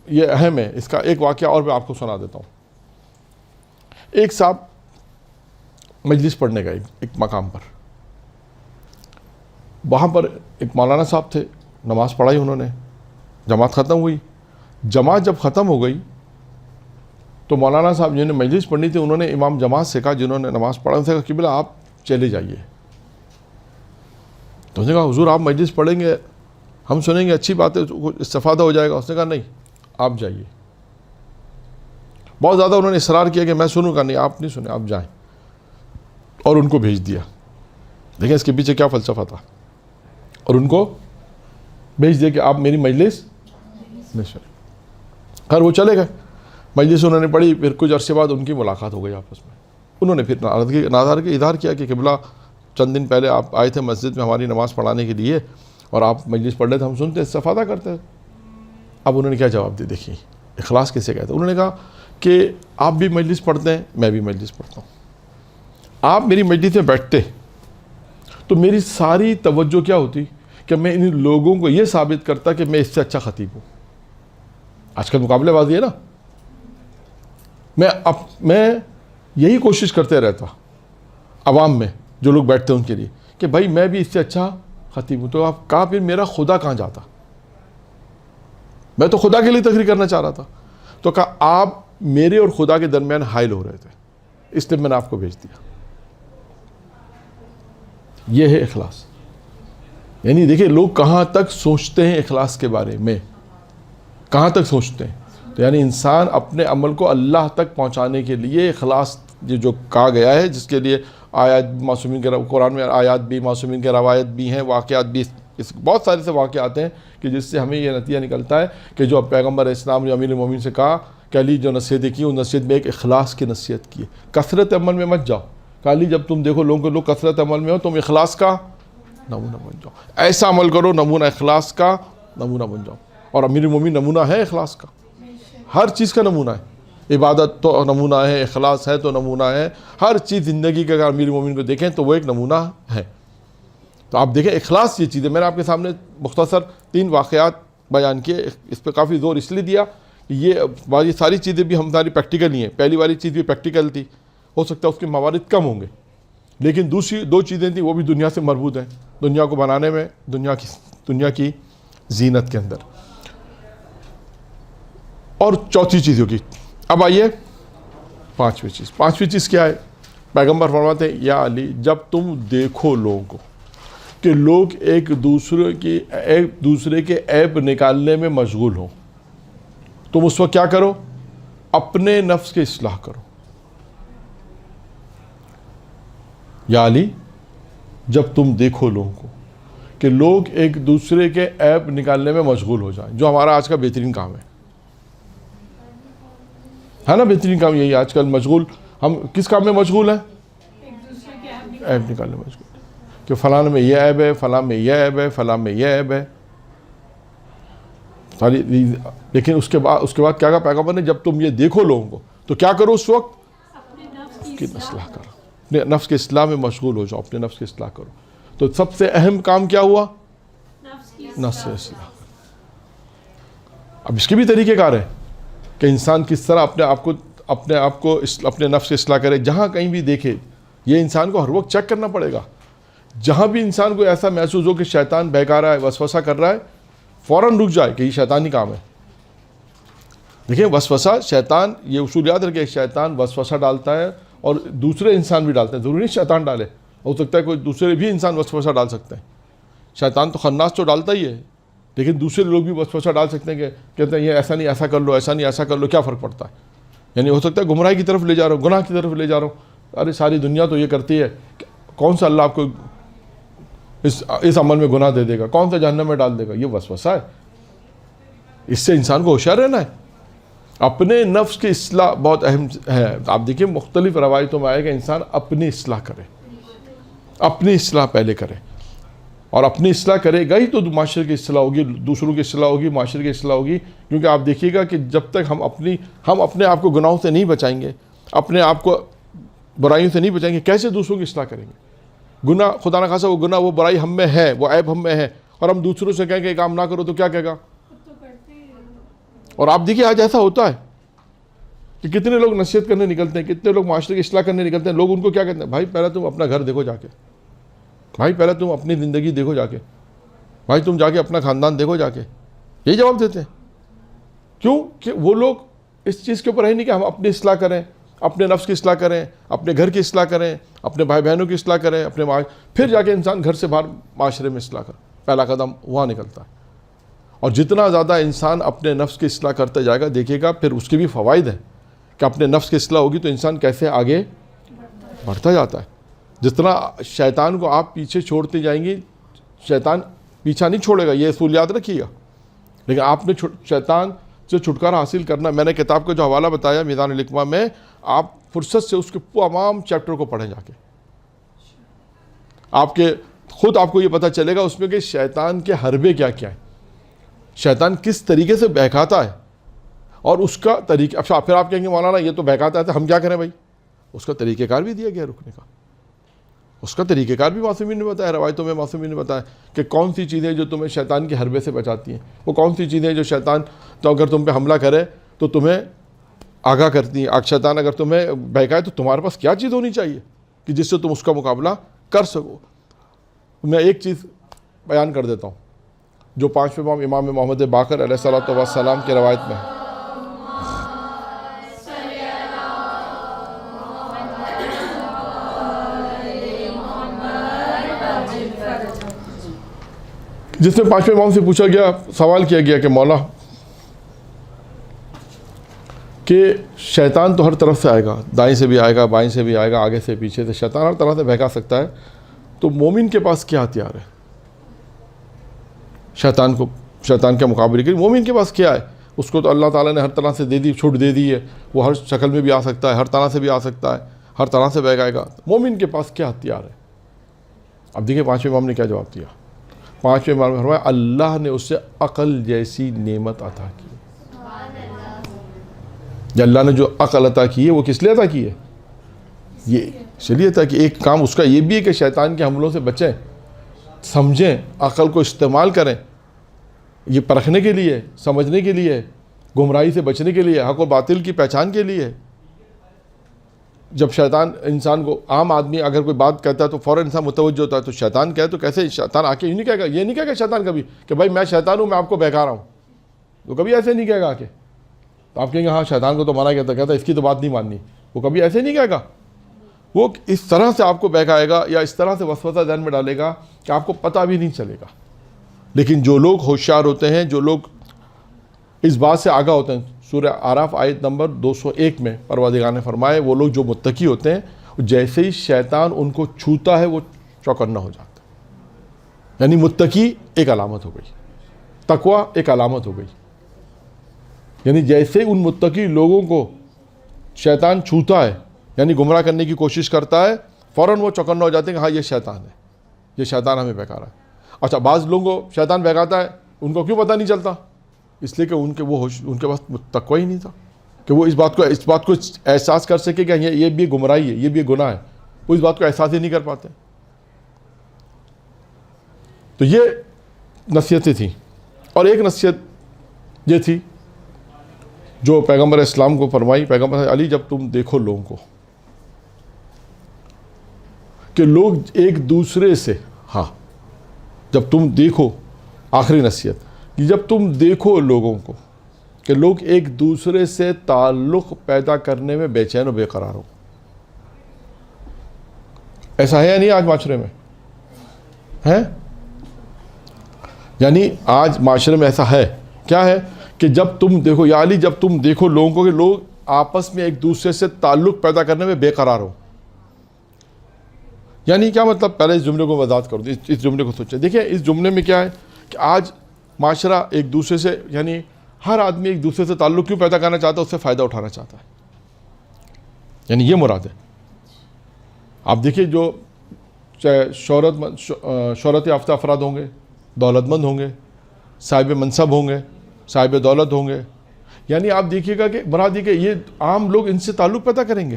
یہ اہم ہے. اس کا ایک واقعہ اور میں آپ کو سنا دیتا ہوں. ایک صاحب مجلس پڑھنے گئے ایک مقام پر, وہاں پر ایک مولانا صاحب تھے, نماز پڑھائی انہوں نے, جماعت ختم ہوئی. جماعت جب ختم ہو گئی تو مولانا صاحب جنہوں نے مجلس پڑھنی تھی, انہوں نے امام جماعت سے کہا, جنہوں نے نماز پڑھا, ان سے کہا قبلہ آپ چلے جائیے. تو اس نے کہا حضور آپ مجلس پڑھیں گے, ہم سنیں گے, اچھی بات ہے, استفادہ ہو جائے گا. اس نے کہا نہیں آپ جائیے. بہت زیادہ انہوں نے اصرار کیا کہ میں سنوں گا, نہیں آپ نہیں سنیں, آپ جائیں, اور ان کو بھیج دیا. دیکھیں اس کے پیچھے کیا فلسفہ تھا, اور ان کو بھیج دیا کہ آپ میری مجلس نہیں سنیں. خیر وہ چلے گئے, مجلس انہوں نے پڑھی. پھر کچھ عرصے بعد ان کی ملاقات ہو گئی آپس میں. انہوں نے پھر ناراضگی اظہار کیا کہ قبلہ چند دن پہلے آپ آئے تھے مسجد میں ہماری نماز پڑھانے کے لیے, اور آپ مجلس پڑھ رہے تھے, ہم سنتے استفادہ کرتے. اب انہوں نے کیا جواب دیا, دیکھیے اخلاص کیسے کہتے ہیں. انہوں نے کہا کہ آپ بھی مجلس پڑھتے ہیں, میں بھی مجلس پڑھتا ہوں. آپ میری مجلس میں بیٹھتے تو میری ساری توجہ کیا ہوتی کہ میں ان لوگوں کو یہ ثابت کرتا کہ میں اس سے اچھا خطیب ہوں. آج کل مقابلے بازی ہے نا. میں یہی کوشش کرتے رہتا عوام میں جو لوگ بیٹھتے ہیں ان کے لیے کہ بھائی میں بھی اس سے اچھا خطیب ہوں. تو آپ کہا پھر میرا خدا کہاں جاتا؟ میں تو خدا کے لیے تقریر کرنا چاہ رہا تھا. تو کہا آپ میرے اور خدا کے درمیان حائل ہو رہے تھے, اس لیے میں نے آپ کو بھیج دیا. یہ ہے اخلاص. یعنی دیکھیں لوگ کہاں تک سوچتے ہیں اخلاص کے بارے میں, کہاں تک سوچتے ہیں. تو یعنی انسان اپنے عمل کو اللہ تک پہنچانے کے لیے اخلاص جو کہا گیا ہے, جس کے لیے آیات معصومین کے قرآن میں آیات بھی, معصومین کے روایت بھی ہیں, واقعات بھی, بہت سارے سے واقعات ہیں کہ جس سے ہمیں یہ نتیجہ نکلتا ہے کہ جو پیغمبر اسلام نے امیر المومنین سے کہا کہ علی جو نصیحتیں کی, ان نصیحت میں ایک اخلاص کی نصیحت کی ہے. کثرت عمل میں مت جاؤ. کہ علی جب تم دیکھو لوگ کثرت عمل میں ہو, تم اخلاص کا نمونہ بن جاؤ. ایسا عمل کرو نمونہ اخلاص کا نمونہ بن جاؤ. اور امیر المومنین نمونہ ہے اخلاص کا, ہر چیز کا نمونہ ہے. عبادت تو نمونہ ہے, اخلاص ہے تو نمونہ ہے, ہر چیز زندگی کا. اگر امیر المومنین کو دیکھیں تو وہ ایک نمونہ ہے. تو آپ دیکھیں اخلاص یہ چیز ہے. میں نے آپ کے سامنے مختصر 3 واقعات بیان کیے. اس پہ کافی زور اس لیے دیا کہ یہ ساری چیزیں بھی ہماری پریکٹیکل ہی ہیں. پہلی والی چیز بھی پریکٹیکل تھی, ہو سکتا ہے اس کے موارد کم ہوں گے, لیکن دوسری 2 چیزیں تھیں وہ بھی دنیا سے مربوط ہیں, دنیا کو بنانے میں, دنیا کی زینت کے اندر. اور چوتھی چیز ہوگی. اب آئیے 5ویں چیز. 5ویں چیز کیا ہے؟ پیغمبر فرماتے ہیں یا علی جب تم دیکھو لوگوں کو کہ لوگ ایک دوسرے کے عیب نکالنے میں مشغول ہوں, تم اس وقت کیا کرو؟ اپنے نفس کی اصلاح کرو. یا علی جب تم دیکھو لوگوں کو کہ لوگ ایک دوسرے کے عیب نکالنے میں مشغول ہو جائیں, جو ہمارا آج کا بہترین کام ہے نا. بہترین کام یہی آج کل مشغول. ہم کس کام میں مشغول ہیں؟ عیب نکالنے میں مشغول کہ فلاں میں یہ عیب ہے, فلاں میں یہ عیب ہے, فلاں میں یہ عیب ہے. لیکن اس کے بعد کیا کہا پیغمبر نے؟ جب تم یہ دیکھو لوگوں کو تو کیا کرو اس وقت؟ اس کی اصلاح کرو. اپنے نفس کے اصلاح میں مشغول ہو جاؤ, اپنے نفس کی اصلاح کرو. تو سب سے اہم کام کیا ہوا؟ نفس کی اصلاح. اب اس کے بھی طریقے کار ہیں کہ انسان کس طرح اپنے آپ کو اپنے نفس کی اصلاح کرے. جہاں کہیں بھی دیکھے, یہ انسان کو ہر وقت چیک کرنا پڑے گا. جہاں بھی انسان کو ایسا محسوس ہو کہ شیطان بہکا رہا ہے, وسوسہ کر رہا ہے, فوراً رک جائے کہ یہ شیطانی کام ہے. دیکھیں وسوسہ, شیطان, یہ اصول یاد رکھے, شیطان وسوسہ ڈالتا ہے اور دوسرے انسان بھی ڈالتے ہیں. ضروری نہیں شیطان ڈالے, ہو سکتا ہے کوئی دوسرے بھی انسان وسوسہ ڈال سکتے ہیں. شیطان تو خناس تو ڈالتا ہی ہے, لیکن دوسرے لوگ بھی وسوسہ ڈال سکتے ہیں کہ کہتے ہیں یہ ایسا نہیں ایسا کر لو, ایسا نہیں ایسا کر لو, کیا فرق پڑتا ہے. یعنی ہو سکتا ہے گمراہی کی طرف لے جا رہا ہوں, گناہ کی طرف لے جا رہا ہوں. ارے ساری دنیا تو یہ کرتی ہے, کون سا اللہ آپ کو اس عمل میں گناہ دے دے گا, کون سا جہنم میں ڈال دے گا. یہ وسوسہ ہے. اس سے انسان کو ہوشیار رہنا ہے. اپنے نفس کی اصلاح بہت اہم ہے. آپ دیکھیں مختلف روایتوں میں آئے کہ انسان اپنی اصلاح کرے, اپنی اصلاح پہلے کرے, اور اپنی اصلاح کرے گا ہی تو معاشرے کی اصلاح ہوگی, دوسروں کی اصلاح ہوگی, معاشرے کی اصلاح ہوگی. کیونکہ آپ دیکھیے گا کہ جب تک ہم اپنے آپ کو گناہوں سے نہیں بچائیں گے, اپنے آپ کو برائیوں سے نہیں بچائیں گے, کیسے دوسروں کی اصلاح کریں گے. گناہ خدا نہ خاصا وہ گناہ, وہ برائی ہم میں ہے, وہ عیب ہم میں ہے, اور ہم دوسروں سے کہیں کہ کام نہ کرو تو کیا کہے گا. اور آپ دیکھیے آج ایسا ہوتا ہے کہ کتنے لوگ نصیحت کرنے نکلتے ہیں, کتنے لوگ معاشرے کی اصلاح کرنے نکلتے ہیں. لوگ ان کو کیا کہتے ہیں؟ بھائی پہلے تم اپنا گھر دیکھو جا کے, بھائی پہلے تم اپنی زندگی دیکھو جا کے, بھائی تم جا کے اپنا خاندان دیکھو جا کے. یہی جواب دیتے ہیں. کیوں کہ وہ لوگ اس چیز کے اوپر ہے نہیں کہ ہم اپنی اصلاح کریں, اپنے نفس کی اصلاح کریں, اپنے گھر کی اصلاح کریں, اپنے بھائی بہنوں کی اصلاح کریں, پھر جا کے انسان گھر سے باہر معاشرے میں اصلاح کرے. پہلا قدم وہاں نکلتا ہے. اور جتنا زیادہ انسان اپنے نفس کی اصلاح کرتا جائے گا, دیکھے گا پھر اس کے بھی فوائد ہیں کہ اپنے نفس کی اصلاح ہوگی تو انسان کیسے آگے بڑھتا جاتا ہے. جتنا شیطان کو آپ پیچھے چھوڑتے جائیں گے, شیطان پیچھا نہیں چھوڑے گا, یہ اصول یاد رکھیے گا. لیکن آپ نے شیطان سے چھٹکارا حاصل کرنا. میں نے کتاب کا جو حوالہ بتایا میزان الحکمہ میں, آپ فرصت سے اس کے تمام چیپٹر کو پڑھیں جا کے. خود آپ کو یہ پتہ چلے گا اس میں کہ شیطان کے حربے کیا کیا ہیں, شیطان کس طریقے سے بہکاتا ہے, اور اس کا طریقہ. اچھا پھر آپ کہیں گے مولانا یہ تو بہکاتا ہے تو ہم کیا کریں؟ بھائی اس کا طریقہ کار بھی دیا گیا رکنے کا. اس کا طریقہ کار بھی معصومین نے بتایا، روایتوں میں معصومین نے بتایا کہ کون سی چیزیں جو تمہیں شیطان کے حربے سے بچاتی ہیں، وہ کون سی چیزیں جو شیطان تو اگر تم پہ حملہ کرے تو تمہیں آگاہ کرتی ہیں. شیطان اگر تمہیں بہکائے تو تمہارے پاس کیا چیز ہونی چاہیے کہ جس سے تم اس کا مقابلہ کر سکو. میں ایک چیز بیان کر دیتا ہوں جو 5ویں امام محمد باقر علیہ الصلوۃ والسلام کی روایت میں ہے. جس میں 5ویں امام سے پوچھا گیا، سوال کیا گیا کہ مولا کہ شیطان تو ہر طرف سے آئے گا، دائیں سے بھی آئے گا، بائیں سے بھی آئے گا، آگے سے پیچھے سے، شیطان ہر طرح سے بہکا سکتا ہے، تو مومن کے پاس کیا ہتھیار ہے شیطان کے مقابلے کے لیے؟ مومن کے پاس کیا ہے؟ اس کو تو اللہ تعالیٰ نے ہر طرح سے دے دی، چھوٹ دے دی ہے، وہ ہر شکل میں بھی آ سکتا ہے، ہر طرح سے بھی آ سکتا ہے، ہر طرح سے بہکائے گا. مومن کے پاس کیا ہتھیار ہے؟ اب دیکھیں 5ویں امام نے کیا جواب دیا. 5ویں امام نے فرمایا اللہ نے اسے عقل جیسی نعمت عطا کی. اللہ نے جو عقل عطا کی ہے وہ کس لیے عطا کی ہے؟ یہ اس لیے عطا کہ ایک کام اس کا یہ بھی ہے کہ شیطان کے حملوں سے بچیں، سمجھیں، عقل کو استعمال کریں، یہ پرکھنے کے لیے، سمجھنے کے لیے، گمراہی سے بچنے کے لیے، حق و باطل کی پہچان کے لیے. جب شیطان انسان کو، عام آدمی اگر کوئی بات کہتا ہے تو فوراً انسان متوجہ ہوتا ہے، تو شیطان کہے تو کیسے شیطان آ کے یہ نہیں کہے گا، یہ نہیں کہے گا شیطان کبھی کہ بھائی میں شیطان ہوں، میں آپ کو بہکا رہا ہوں، وہ کبھی ایسے نہیں کہے گا آ کے. تو آپ کہیں گے ہاں شیطان کو تو منع کہتا اس کی تو بات نہیں ماننی، وہ کبھی ایسے نہیں کہے گا. وہ اس طرح سے آپ کو بہکائے گا یا اس طرح سے وسوسہ ذہن میں ڈالے گا کہ آپ کو پتہ بھی نہیں چلے گا. لیکن جو لوگ ہوشیار ہوتے ہیں، جو لوگ اس بات سے آگاہ ہوتے ہیں، سورہ اعراف آیت نمبر 201 میں پروردگار نے فرمائے وہ لوگ جو متقی ہوتے ہیں جیسے ہی شیطان ان کو چھوتا ہے وہ چوکنا ہو جاتا ہے. یعنی متقی ایک علامت ہو گئی، تقویٰ ایک علامت ہو گئی. یعنی جیسے ان متقی لوگوں کو شیطان چھوتا ہے، یعنی گمراہ کرنے کی کوشش کرتا ہے، فوراً وہ چوکنا ہو جاتے ہیں کہ ہاں یہ شیطان ہے، یہ شیطان ہمیں بہکا رہا ہے. اچھا بعض لوگوں کو شیطان بہکاتا ہے، ان کو کیوں پتہ نہیں چلتا؟ اس لیے کہ ان کے پاس تقویٰ ہی نہیں تھا کہ وہ اس بات کو احساس کر سکے کہ یہ بھی گمراہی ہے، یہ بھی گناہ ہے. وہ اس بات کو احساس ہی نہیں کر پاتے. تو یہ نصیحتیں تھیں. اور ایک نصیحت یہ تھی جو پیغمبر اسلام کو فرمائی. پیغمبر علی جب تم دیکھو لوگوں کو کہ لوگ ایک دوسرے سے، ہاں جب تم دیکھو، آخری نصیحت، جب تم دیکھو لوگوں کو کہ لوگ ایک دوسرے سے تعلق پیدا کرنے میں بے چین و بے قرار ہو. ایسا ہے یا نہیں آج معاشرے میں؟ ہے؟ یعنی آج معاشرے میں ایسا ہے. کیا ہے کہ جب تم دیکھو یا علی جب تم دیکھو لوگوں کو کہ لوگ آپس میں ایک دوسرے سے تعلق پیدا کرنے میں بے قرار ہو. یعنی کیا مطلب؟ پہلے اس جملے کو وضاحت کر دو، اس جملے کو سوچیں. دیکھیں اس جملے میں کیا ہے کہ آج معاشرہ ایک دوسرے سے، یعنی ہر آدمی ایک دوسرے سے تعلق کیوں پیدا کرنا چاہتا ہے؟ اس سے فائدہ اٹھانا چاہتا ہے. یعنی یہ مراد ہے. آپ دیکھیے جو چاہے شہرت یافتہ افراد ہوں گے، دولت مند ہوں گے، صاحب منصب ہوں گے، صاحب دولت ہوں گے، یعنی آپ دیکھیے گا کہ مراد یہ کہ یہ عام لوگ ان سے تعلق پیدا کریں گے،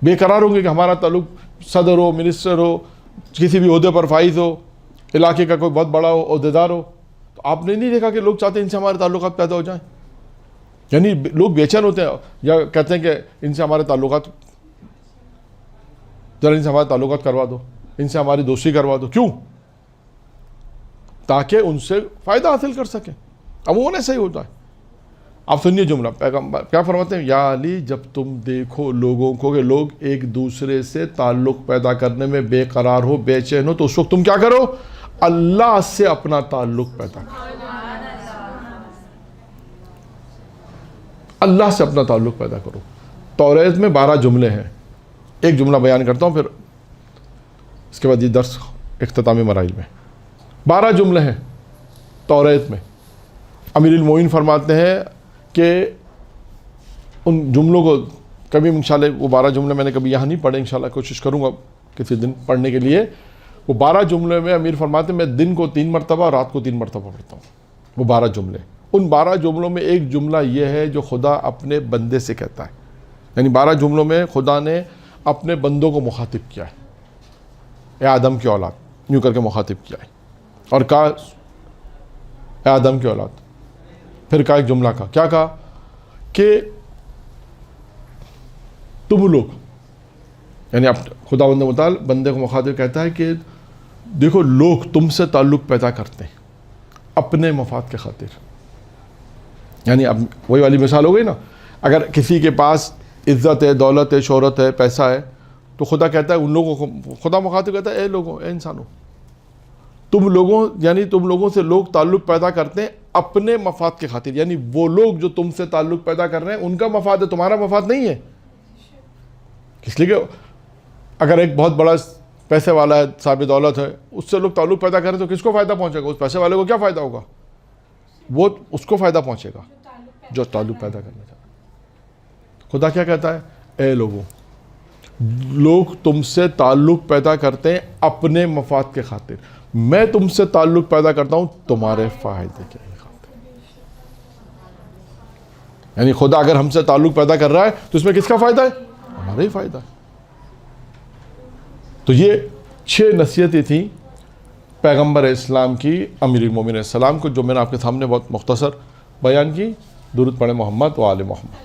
بے قرار ہوں گے کہ ہمارا تعلق صدر ہو، منسٹر ہو، کسی بھی عہدے پر فائز ہو، علاقے کا کوئی بہت بڑا ہو، عہدیدار ہو. تو آپ نے نہیں دیکھا کہ لوگ چاہتے ہیں ان سے ہمارے تعلقات پیدا ہو جائیں. یعنی لوگ بے چین ہوتے ہیں یا کہتے ہیں کہ ان سے ہمارے تعلقات، ذرا ان سے ہمارے تعلقات کروا دو، ان سے ہماری دوستی کروا دو. کیوں؟ تاکہ ان سے فائدہ حاصل کر سکیں. عموماً ایسا ہی ہوتا ہے. آپ سنیے جملہ، پیغمبر کیا فرماتے ہیں؟ یا علی جب تم دیکھو لوگوں کو کہ لوگ ایک دوسرے سے تعلق پیدا کرنے میں بے قرار ہو، بے چین ہو، تو اس وقت تم کیا کرو؟ اللہ سے اپنا تعلق پیدا کرو. اللہ سے اپنا تعلق پیدا کرو. توریت میں 12 جملے ہیں. ایک جملہ بیان کرتا ہوں، پھر اس کے بعد یہ درس اختتامی مراحل میں. 12 جملے ہیں توریت میں. امیر المومنین فرماتے ہیں کہ ان جملوں کو کبھی انشاءاللہ وہ 12 جملے میں نے کبھی یہاں نہیں پڑھے، انشاءاللہ کوشش کروں گا کسی دن پڑھنے کے لیے. وہ 12 جملے میں امیر فرماتے ہیں میں دن کو 3 مرتبہ، رات کو 3 مرتبہ پڑھتا ہوں. وہ 12 جملے، ان 12 جملوں میں ایک جملہ یہ ہے جو خدا اپنے بندے سے کہتا ہے. یعنی 12 جملوں میں خدا نے اپنے بندوں کو مخاطب کیا ہے، اے آدم کی اولاد، یوں کر کے مخاطب کیا ہے، اور کہا اے آدم کی اولاد. پھر کہا ایک جملہ کیا کہا کہ تم لوگ، یعنی خدا متعال بندے کو مخاطب کہتا ہے کہ دیکھو لوگ تم سے تعلق پیدا کرتے ہیں اپنے مفاد کے خاطر. یعنی اب وہی والی مثال ہو گئی نا، اگر کسی کے پاس عزت ہے، دولت ہے، شہرت ہے، پیسہ ہے، تو خدا کہتا ہے ان لوگوں کو، خدا مخاطب کہتا ہے اے لوگوں، اے انسانوں، تم لوگوں، یعنی تم لوگوں سے لوگ تعلق پیدا کرتے ہیں اپنے مفاد کے خاطر. یعنی وہ لوگ جو تم سے تعلق پیدا کر رہے ہیں ان کا مفاد ہے، تمہارا مفاد نہیں ہے. اس لیے کہ اگر ایک بہت بڑا پیسے والا ہے، صاحب دولت ہے، اس سے لوگ تعلق پیدا کریں تو کس کو فائدہ پہنچے گا؟ اس پیسے والے کو کیا فائدہ ہوگا؟ وہ اس کو فائدہ پہنچے گا جو تعلق پیدا کرنا چاہتا ہے. خدا کیا کہتا ہے؟ اے لوگوں، لوگ تم سے تعلق پیدا کرتے ہیں اپنے مفاد کے خاطر، میں تم سے تعلق پیدا کرتا ہوں تمہارے فائدے کے خاطر. یعنی خدا اگر ہم سے تعلق پیدا کر رہا ہے تو اس میں کس کا فائدہ ہے؟ ہمارا ہی فائدہ ہے. تو یہ 6 نصیحتیں تھیں پیغمبر اسلام کی امیر المومنین علیہ السلام کو، جو میں نے آپ کے سامنے بہت مختصر بیان کی. درود پڑھیں محمد و آل محمد.